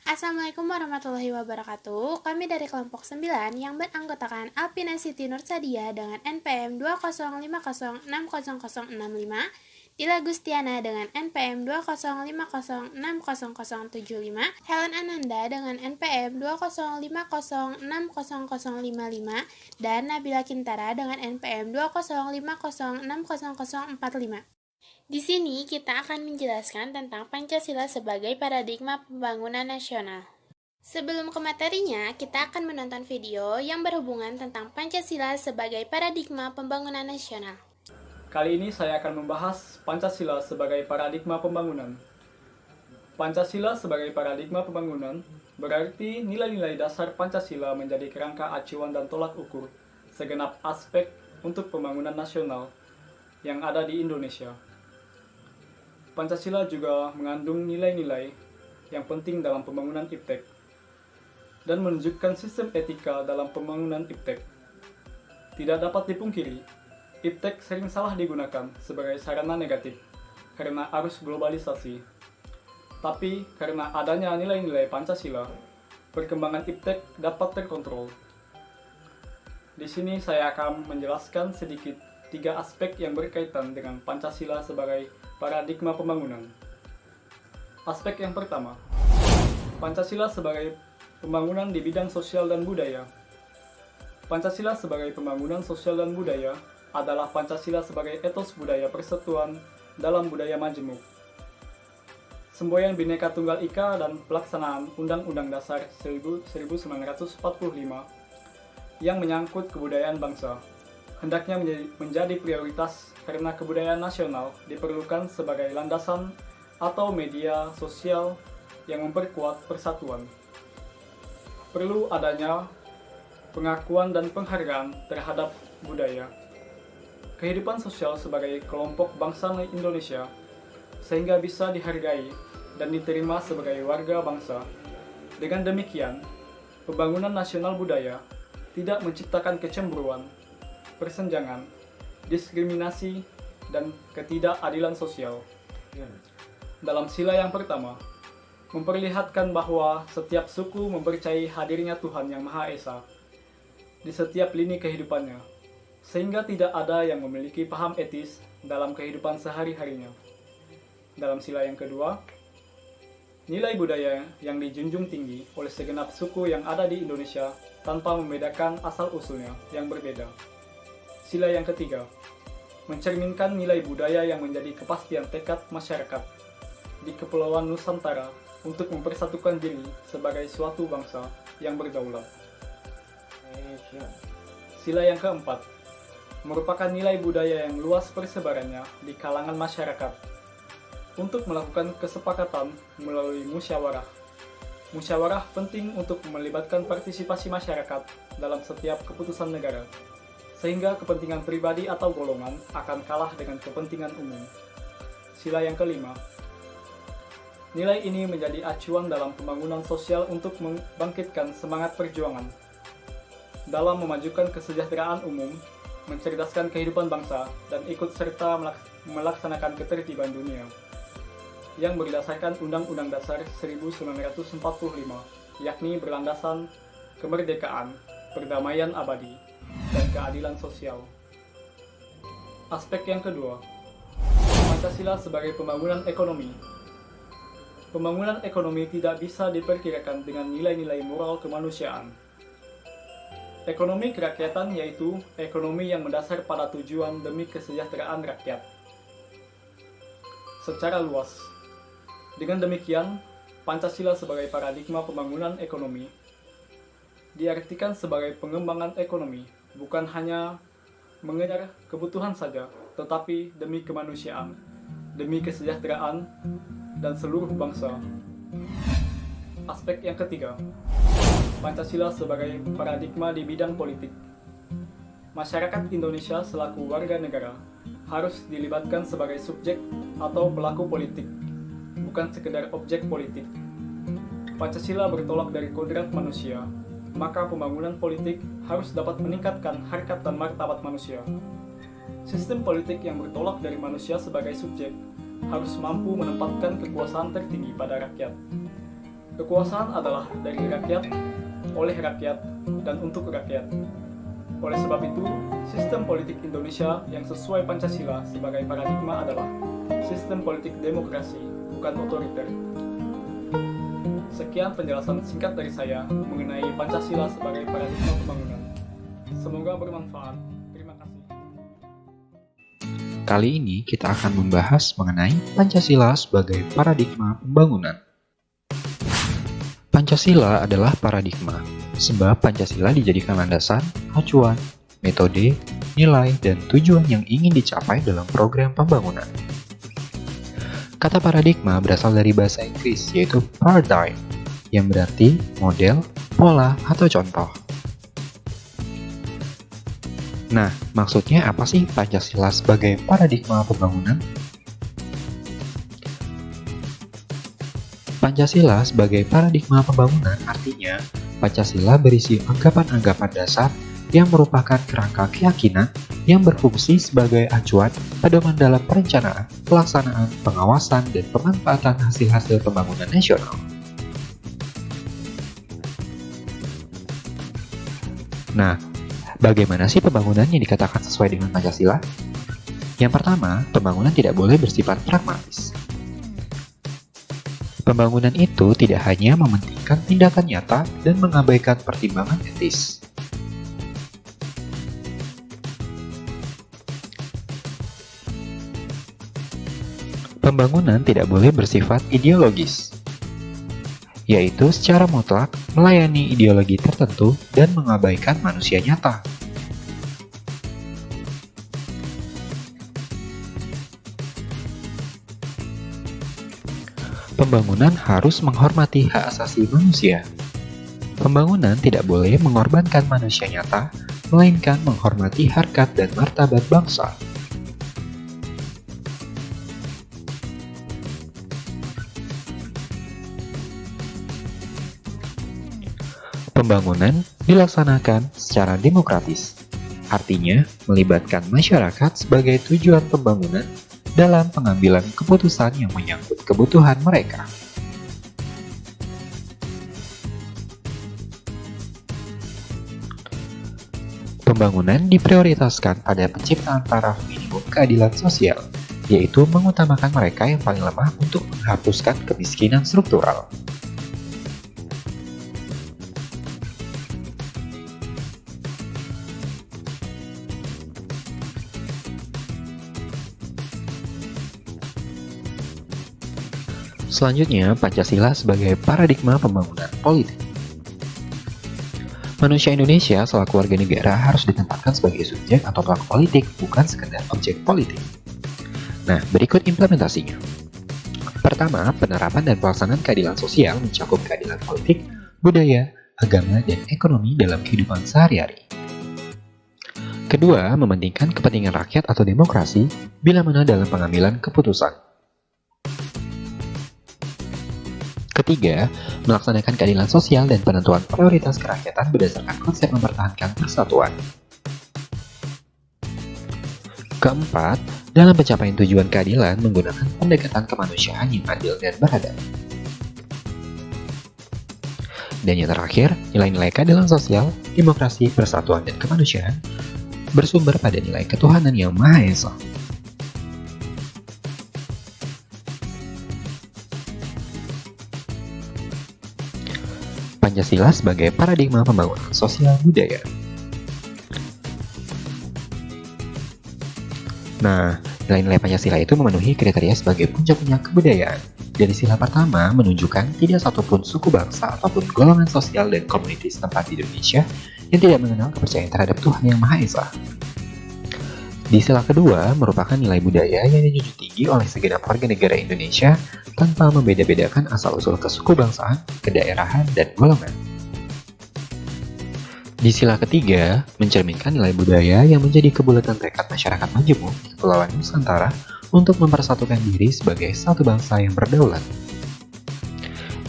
Assalamualaikum warahmatullahi wabarakatuh. Kami dari kelompok 9 yang beranggotakan Alpina Siti Nursadia dengan NPM 205060065, Dila Gustiana dengan NPM 205060075, Helen Ananda dengan NPM 205060055, dan Nabila Kintara dengan NPM 205060045. Di sini kita akan menjelaskan tentang Pancasila sebagai paradigma pembangunan nasional. Sebelum ke materinya, kita akan menonton video yang berhubungan tentang Pancasila sebagai paradigma pembangunan nasional. Kali ini saya akan membahas Pancasila sebagai paradigma pembangunan. Pancasila sebagai paradigma pembangunan berarti nilai-nilai dasar Pancasila menjadi kerangka acuan dan tolak ukur segenap aspek untuk pembangunan nasional yang ada di Indonesia. Pancasila juga mengandung nilai-nilai yang penting dalam pembangunan IPTEK dan menunjukkan sistem etika dalam pembangunan IPTEK. Tidak dapat dipungkiri, IPTEK sering salah digunakan sebagai sarana negatif karena arus globalisasi. Tapi karena adanya nilai-nilai Pancasila, perkembangan IPTEK dapat terkontrol. Di sini saya akan menjelaskan sedikit 3 aspek yang berkaitan dengan Pancasila sebagai paradigma pembangunan. Aspek yang pertama, Pancasila sebagai pembangunan di bidang sosial dan budaya. Pancasila sebagai pembangunan sosial dan budaya adalah Pancasila sebagai etos budaya persatuan dalam budaya majemuk. Semboyan Bhinneka Tunggal Ika dan pelaksanaan Undang-Undang Dasar 1945 yang menyangkut kebudayaan bangsa hendaknya menjadi prioritas karena kebudayaan nasional diperlukan sebagai landasan atau media sosial yang memperkuat persatuan. Perlu adanya pengakuan dan penghargaan terhadap budaya, kehidupan sosial sebagai kelompok bangsa Indonesia, sehingga bisa dihargai dan diterima sebagai warga bangsa. Dengan demikian, pembangunan nasional budaya tidak menciptakan kecemburuan, persenjangan, diskriminasi, dan ketidakadilan sosial. Dalam sila yang pertama, memperlihatkan bahwa setiap suku mempercayai hadirnya Tuhan Yang Maha Esa di setiap lini kehidupannya, sehingga tidak ada yang memiliki paham etis dalam kehidupan sehari-harinya. Dalam sila yang kedua, nilai budaya yang dijunjung tinggi oleh segenap suku yang ada di Indonesia tanpa membedakan asal-usulnya yang berbeda. Sila yang ketiga, mencerminkan nilai budaya yang menjadi kepastian tekad masyarakat di Kepulauan Nusantara untuk mempersatukan diri sebagai suatu bangsa yang berdaulat. Sila yang keempat, merupakan nilai budaya yang luas persebarannya di kalangan masyarakat untuk melakukan kesepakatan melalui musyawarah. Musyawarah penting untuk melibatkan partisipasi masyarakat dalam setiap keputusan negara, sehingga kepentingan pribadi atau golongan akan kalah dengan kepentingan umum. Sila yang kelima, nilai ini menjadi acuan dalam pembangunan sosial untuk membangkitkan semangat perjuangan dalam memajukan kesejahteraan umum, mencerdaskan kehidupan bangsa, dan ikut serta melaksanakan ketertiban dunia yang berdasarkan Undang-Undang Dasar 1945, yakni berlandasan kemerdekaan, perdamaian abadi, dan keadilan sosial. Aspek yang kedua, Pancasila sebagai pembangunan ekonomi. Pembangunan ekonomi tidak bisa diperkirakan dengan nilai-nilai moral kemanusiaan. Ekonomi kerakyatan yaitu ekonomi yang mendasar pada tujuan demi kesejahteraan rakyat secara luas. Dengan demikian, Pancasila sebagai paradigma pembangunan ekonomi diartikan sebagai pengembangan ekonomi, bukan hanya mengejar kebutuhan saja, tetapi demi kemanusiaan, demi kesejahteraan, dan seluruh bangsa. Aspek yang ketiga, Pancasila sebagai paradigma di bidang politik. Masyarakat Indonesia selaku warga negara harus dilibatkan sebagai subjek atau pelaku politik, bukan sekedar objek politik. Pancasila bertolak dari kodrat manusia, maka pembangunan politik harus dapat meningkatkan harkat dan martabat manusia. Sistem politik yang bertolak dari manusia sebagai subjek harus mampu menempatkan kekuasaan tertinggi pada rakyat. Kekuasaan adalah dari rakyat, oleh rakyat, dan untuk rakyat. Oleh sebab itu, sistem politik Indonesia yang sesuai Pancasila sebagai paradigma adalah sistem politik demokrasi, bukan otoriter. Sekian penjelasan singkat dari saya mengenai Pancasila sebagai paradigma pembangunan. Semoga bermanfaat. Terima kasih. Kali ini kita akan membahas mengenai Pancasila sebagai paradigma pembangunan. Pancasila adalah paradigma, sebab Pancasila dijadikan landasan, acuan, metode, nilai, dan tujuan yang ingin dicapai dalam program pembangunan. Kata paradigma berasal dari bahasa Inggris, yaitu paradigm, yang berarti model, pola, atau contoh. Nah, maksudnya apa sih Pancasila sebagai paradigma pembangunan? Pancasila sebagai paradigma pembangunan artinya Pancasila berisi anggapan-anggapan dasar yang merupakan kerangka keyakinan yang berfungsi sebagai acuan pedoman dalam perencanaan, pelaksanaan, pengawasan, dan pemanfaatan hasil-hasil pembangunan nasional. Nah, bagaimana sih pembangunan yang dikatakan sesuai dengan Pancasila? Yang pertama, pembangunan tidak boleh bersifat pragmatis. Pembangunan itu tidak hanya mementingkan tindakan nyata dan mengabaikan pertimbangan etis. Pembangunan tidak boleh bersifat ideologis, yaitu secara mutlak melayani ideologi tertentu dan mengabaikan manusia nyata. Pembangunan harus menghormati hak asasi manusia. Pembangunan tidak boleh mengorbankan manusia nyata, melainkan menghormati harkat dan martabat bangsa. Pembangunan dilaksanakan secara demokratis, artinya melibatkan masyarakat sebagai tujuan pembangunan dalam pengambilan keputusan yang menyangkut kebutuhan mereka. Pembangunan diprioritaskan pada penciptaan taraf minimum keadilan sosial, yaitu mengutamakan mereka yang paling lemah untuk menghapuskan kemiskinan struktural. Selanjutnya, Pancasila sebagai paradigma pembangunan politik. Manusia Indonesia selaku warga negara harus ditempatkan sebagai subjek atau pelaku politik, bukan sekedar objek politik. Nah, berikut implementasinya. Pertama, penerapan dan pelaksanaan keadilan sosial mencakup keadilan politik, budaya, agama, dan ekonomi dalam kehidupan sehari-hari. Kedua, mementingkan kepentingan rakyat atau demokrasi bila mana dalam pengambilan keputusan. Ketiga, melaksanakan keadilan sosial dan penentuan prioritas kerakyatan berdasarkan konsep mempertahankan persatuan. Keempat, dalam pencapaian tujuan keadilan menggunakan pendekatan kemanusiaan yang adil dan beradab. Dan yang terakhir, nilai-nilai keadilan sosial, demokrasi, persatuan, dan kemanusiaan bersumber pada nilai ketuhanan yang Maha Esa. Pancasila sebagai paradigma pembangunan sosial budaya. Nah, nilai-nilai Pancasila itu memenuhi kriteria sebagai puncak-puncak kebudayaan. Dari sila pertama menunjukkan tidak satupun suku bangsa ataupun golongan sosial dan komunitas setempat di Indonesia yang tidak mengenal kepercayaan terhadap Tuhan Yang Maha Esa. Di sila kedua merupakan nilai budaya yang dijunjung tinggi oleh segenap warga negara Indonesia tanpa membeda-bedakan asal-usul kesukubangsaan, kedaerahan, dan golongan. Di sila ketiga, mencerminkan nilai budaya yang menjadi kebulatan tekad masyarakat majemuk di Kepulauan Nusantara untuk mempersatukan diri sebagai satu bangsa yang berdaulat.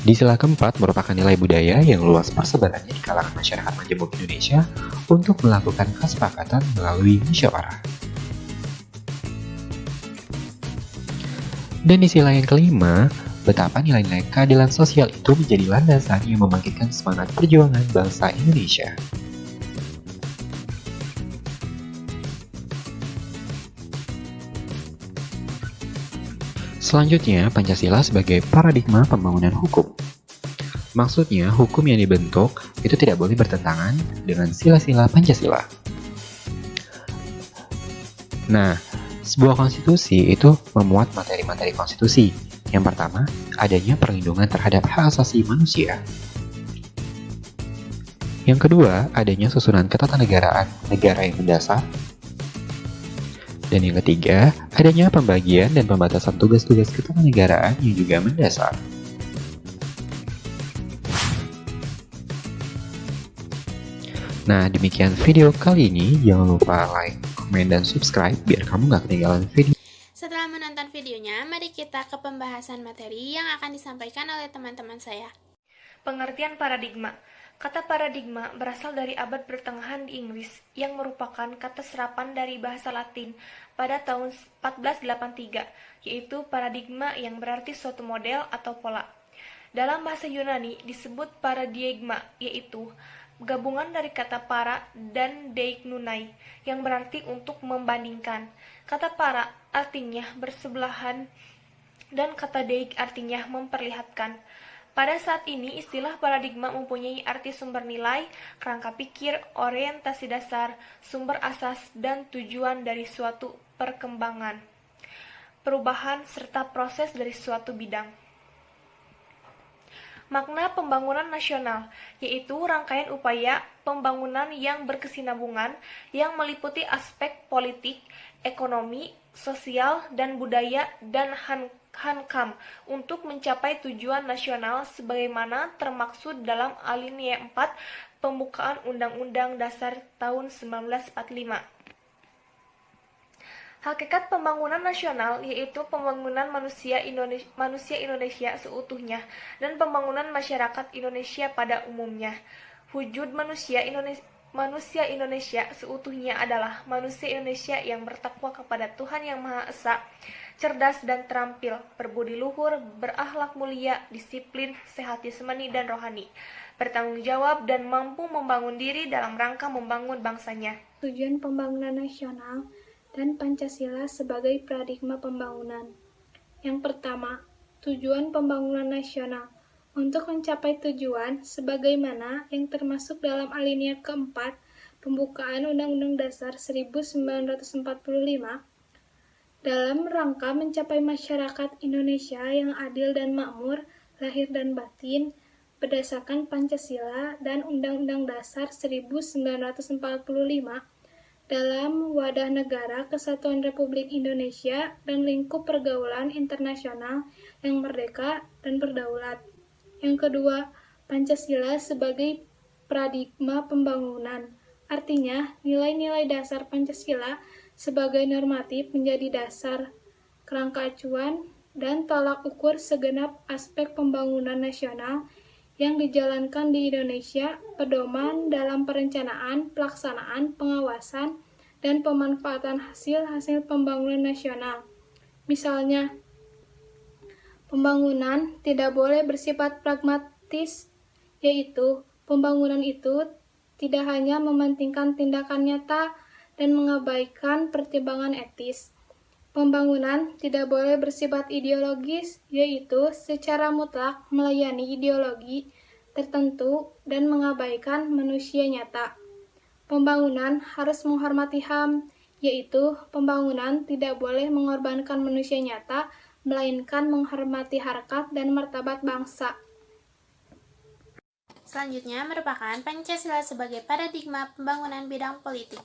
Di sila keempat merupakan nilai budaya yang luas persebarannya di kalangan masyarakat majemuk Indonesia untuk melakukan kesepakatan melalui musyawarah. Dan di sila yang kelima, betapa nilai-nilai keadilan sosial itu menjadi landasan yang membangkitkan semangat perjuangan bangsa Indonesia. Selanjutnya, Pancasila sebagai paradigma pembangunan hukum. Maksudnya, hukum yang dibentuk itu tidak boleh bertentangan dengan sila-sila Pancasila. Nah, sebuah konstitusi itu memuat materi-materi konstitusi. Yang pertama, adanya perlindungan terhadap hak asasi manusia. Yang kedua, adanya susunan ketatanegaraan negara yang mendasar. Dan yang ketiga, adanya pembagian dan pembatasan tugas-tugas ketatanegaraan yang juga mendasar. Nah, demikian video kali ini. Jangan lupa like, komen, dan subscribe biar kamu gak ketinggalan video. Setelah menonton videonya, mari kita ke pembahasan materi yang akan disampaikan oleh teman-teman saya. Pengertian paradigma. Kata paradigma berasal dari abad pertengahan di Inggris yang merupakan kata serapan dari bahasa Latin pada tahun 1483, yaitu paradigma yang berarti suatu model atau pola. Dalam bahasa Yunani disebut paradigma, yaitu gabungan dari kata para dan deiknunai yang berarti untuk membandingkan. Kata para artinya bersebelahan dan kata deik artinya memperlihatkan. Pada saat ini, istilah paradigma mempunyai arti sumber nilai, kerangka pikir, orientasi dasar, sumber asas, dan tujuan dari suatu perkembangan, perubahan, serta proses dari suatu bidang. Makna pembangunan nasional, yaitu rangkaian upaya pembangunan yang berkesinambungan, yang meliputi aspek politik, ekonomi, sosial, dan budaya, dan hankam untuk mencapai tujuan nasional sebagaimana termaksud dalam alinea 4 pembukaan Undang-Undang Dasar tahun 1945. Hakikat pembangunan nasional yaitu pembangunan manusia Indonesia seutuhnya dan pembangunan masyarakat Indonesia pada umumnya. Wujud manusia Indonesia seutuhnya adalah manusia Indonesia yang bertakwa kepada Tuhan Yang Maha Esa, cerdas dan terampil, berbudi luhur, berakhlak mulia, disiplin, sehat jasmani dan rohani, bertanggung jawab dan mampu membangun diri dalam rangka membangun bangsanya. Tujuan pembangunan nasional dan Pancasila sebagai paradigma pembangunan. Yang pertama, tujuan pembangunan nasional. Untuk mencapai tujuan sebagaimana yang termasuk dalam alinea keempat pembukaan Undang-Undang Dasar 1945 dalam rangka mencapai masyarakat Indonesia yang adil dan makmur, lahir dan batin, berdasarkan Pancasila dan Undang-Undang Dasar 1945 dalam wadah negara kesatuan Republik Indonesia dan lingkup pergaulan internasional yang merdeka dan berdaulat. Yang kedua, Pancasila sebagai paradigma pembangunan. Artinya, nilai-nilai dasar Pancasila sebagai normatif menjadi dasar, kerangka acuan, dan tolak ukur segenap aspek pembangunan nasional yang dijalankan di Indonesia, pedoman dalam perencanaan, pelaksanaan, pengawasan, dan pemanfaatan hasil-hasil pembangunan nasional. Misalnya, pembangunan tidak boleh bersifat pragmatis, yaitu pembangunan itu tidak hanya mementingkan tindakan nyata dan mengabaikan pertimbangan etis. Pembangunan tidak boleh bersifat ideologis, yaitu secara mutlak melayani ideologi tertentu dan mengabaikan manusia nyata. Pembangunan harus menghormati HAM, yaitu pembangunan tidak boleh mengorbankan manusia nyata, melainkan menghormati harkat dan martabat bangsa. Selanjutnya merupakan Pancasila sebagai paradigma pembangunan bidang politik.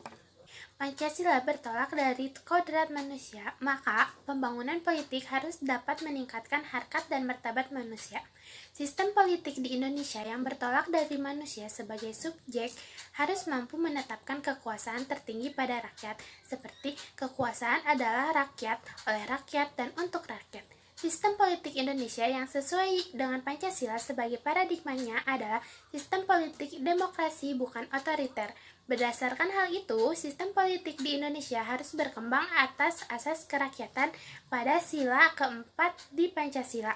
Pancasila bertolak dari kodrat manusia, maka pembangunan politik harus dapat meningkatkan harkat dan martabat manusia. Sistem politik di Indonesia yang bertolak dari manusia sebagai subjek harus mampu menetapkan kekuasaan tertinggi pada rakyat, seperti kekuasaan adalah rakyat, oleh rakyat, dan untuk rakyat. Sistem politik Indonesia yang sesuai dengan Pancasila sebagai paradigmanya adalah sistem politik demokrasi bukan otoriter. Berdasarkan hal itu, sistem politik di Indonesia harus berkembang atas asas kerakyatan pada sila keempat di Pancasila.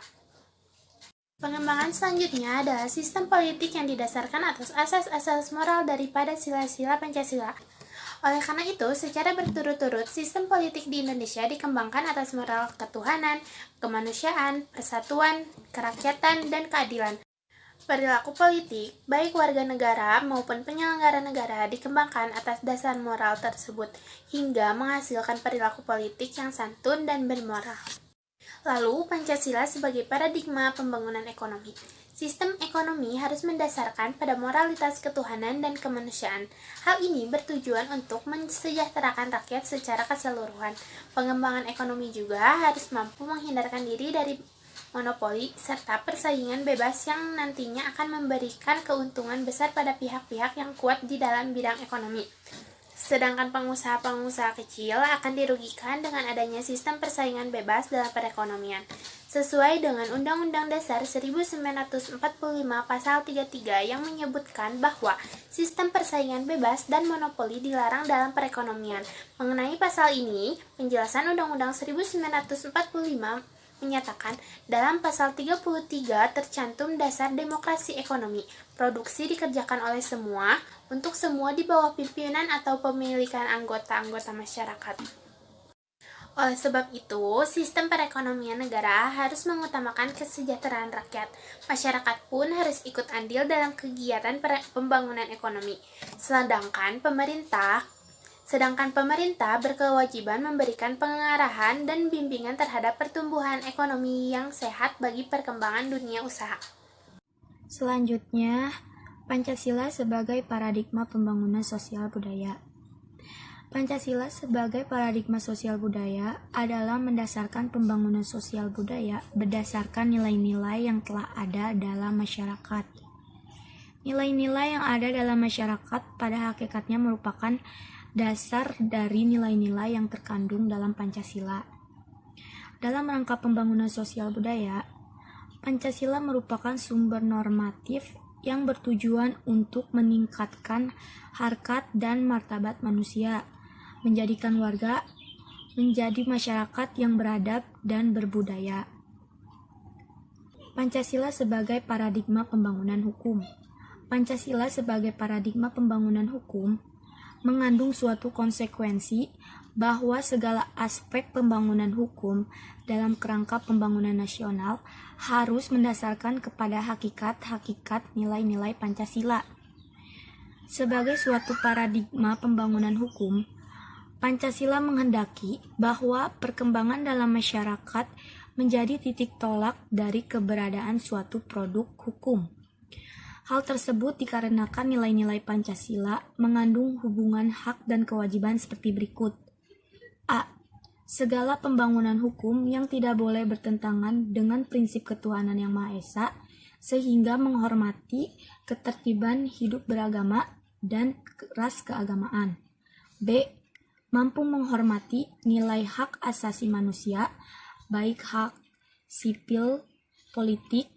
Pengembangan selanjutnya adalah sistem politik yang didasarkan atas asas-asas moral daripada sila-sila Pancasila. Oleh karena itu, secara berturut-turut, sistem politik di Indonesia dikembangkan atas moral ketuhanan, kemanusiaan, persatuan, kerakyatan, dan keadilan. Perilaku politik, baik warga negara maupun penyelenggara negara, dikembangkan atas dasar moral tersebut, hingga menghasilkan perilaku politik yang santun dan bermoral. Lalu, Pancasila sebagai paradigma pembangunan ekonomi. Sistem ekonomi harus mendasarkan pada moralitas ketuhanan dan kemanusiaan. Hal ini bertujuan untuk mensejahterakan rakyat secara keseluruhan. Pengembangan ekonomi juga harus mampu menghindarkan diri dari monopoli serta persaingan bebas yang nantinya akan memberikan keuntungan besar pada pihak-pihak yang kuat di dalam bidang ekonomi. Sedangkan pengusaha-pengusaha kecil akan dirugikan dengan adanya sistem persaingan bebas dalam perekonomian. Sesuai dengan Undang-Undang Dasar 1945 Pasal 33 yang menyebutkan bahwa sistem persaingan bebas dan monopoli dilarang dalam perekonomian. Mengenai pasal ini, penjelasan Undang-Undang 1945 menyatakan dalam pasal 33 tercantum dasar demokrasi ekonomi. Produksi dikerjakan oleh semua, untuk semua di bawah pimpinan atau pemilikan anggota-anggota masyarakat. Oleh sebab itu, sistem perekonomian negara harus mengutamakan kesejahteraan rakyat. Masyarakat pun harus ikut andil dalam kegiatan pembangunan ekonomi. Sedangkan pemerintah berkewajiban memberikan pengarahan dan bimbingan terhadap pertumbuhan ekonomi yang sehat bagi perkembangan dunia usaha. Selanjutnya, Pancasila sebagai paradigma pembangunan sosial budaya. Pancasila sebagai paradigma sosial budaya adalah mendasarkan pembangunan sosial budaya berdasarkan nilai-nilai yang telah ada dalam masyarakat. Nilai-nilai yang ada dalam masyarakat pada hakikatnya merupakan dasar dari nilai-nilai yang terkandung dalam Pancasila. Dalam rangka pembangunan sosial budaya, Pancasila merupakan sumber normatif yang bertujuan untuk meningkatkan harkat dan martabat manusia, menjadikan warga menjadi masyarakat yang beradab dan berbudaya. Pancasila sebagai paradigma pembangunan hukum. Pancasila sebagai paradigma pembangunan hukum mengandung suatu konsekuensi bahwa segala aspek pembangunan hukum dalam kerangka pembangunan nasional harus mendasarkan kepada hakikat-hakikat nilai-nilai Pancasila. Sebagai suatu paradigma pembangunan hukum, Pancasila menghendaki bahwa perkembangan dalam masyarakat menjadi titik tolak dari keberadaan suatu produk hukum. Hal tersebut dikarenakan nilai-nilai Pancasila mengandung hubungan hak dan kewajiban seperti berikut. A. Segala pembangunan hukum yang tidak boleh bertentangan dengan prinsip ketuhanan yang Maha Esa, sehingga menghormati ketertiban hidup beragama dan ras keagamaan. B. Mampu menghormati nilai hak asasi manusia, baik hak sipil, politik,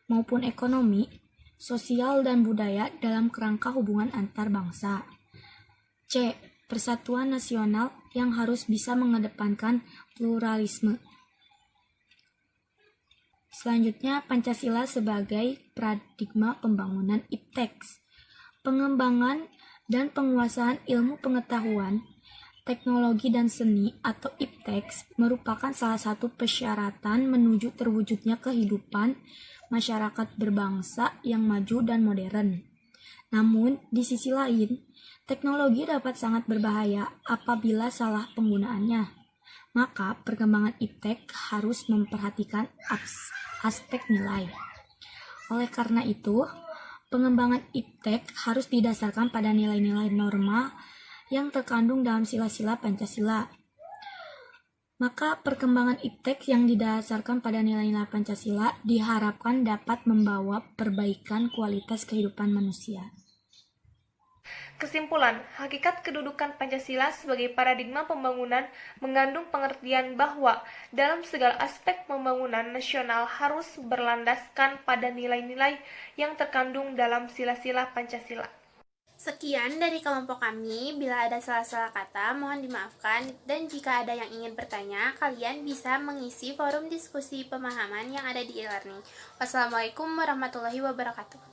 maupun ekonomi, sosial dan budaya dalam kerangka hubungan antar bangsa. C. Persatuan nasional yang harus bisa mengedepankan pluralisme. Selanjutnya, Pancasila sebagai paradigma pembangunan IPTEK. Pengembangan dan penguasaan ilmu pengetahuan, teknologi dan seni atau IPTEK merupakan salah satu persyaratan menuju terwujudnya kehidupan masyarakat berbangsa yang maju dan modern. Namun, di sisi lain, teknologi dapat sangat berbahaya apabila salah penggunaannya. Maka, perkembangan IPTEK harus memperhatikan aspek nilai. Oleh karena itu, pengembangan IPTEK harus didasarkan pada nilai-nilai norma yang terkandung dalam sila-sila Pancasila. Maka perkembangan IPTEK yang didasarkan pada nilai-nilai Pancasila diharapkan dapat membawa perbaikan kualitas kehidupan manusia. Kesimpulan, hakikat kedudukan Pancasila sebagai paradigma pembangunan mengandung pengertian bahwa dalam segala aspek pembangunan nasional harus berlandaskan pada nilai-nilai yang terkandung dalam sila-sila Pancasila. Sekian dari kelompok kami. Bila ada salah-salah kata, mohon dimaafkan. Dan jika ada yang ingin bertanya, kalian bisa mengisi forum diskusi pemahaman yang ada di e-learning. Wassalamualaikum warahmatullahi wabarakatuh.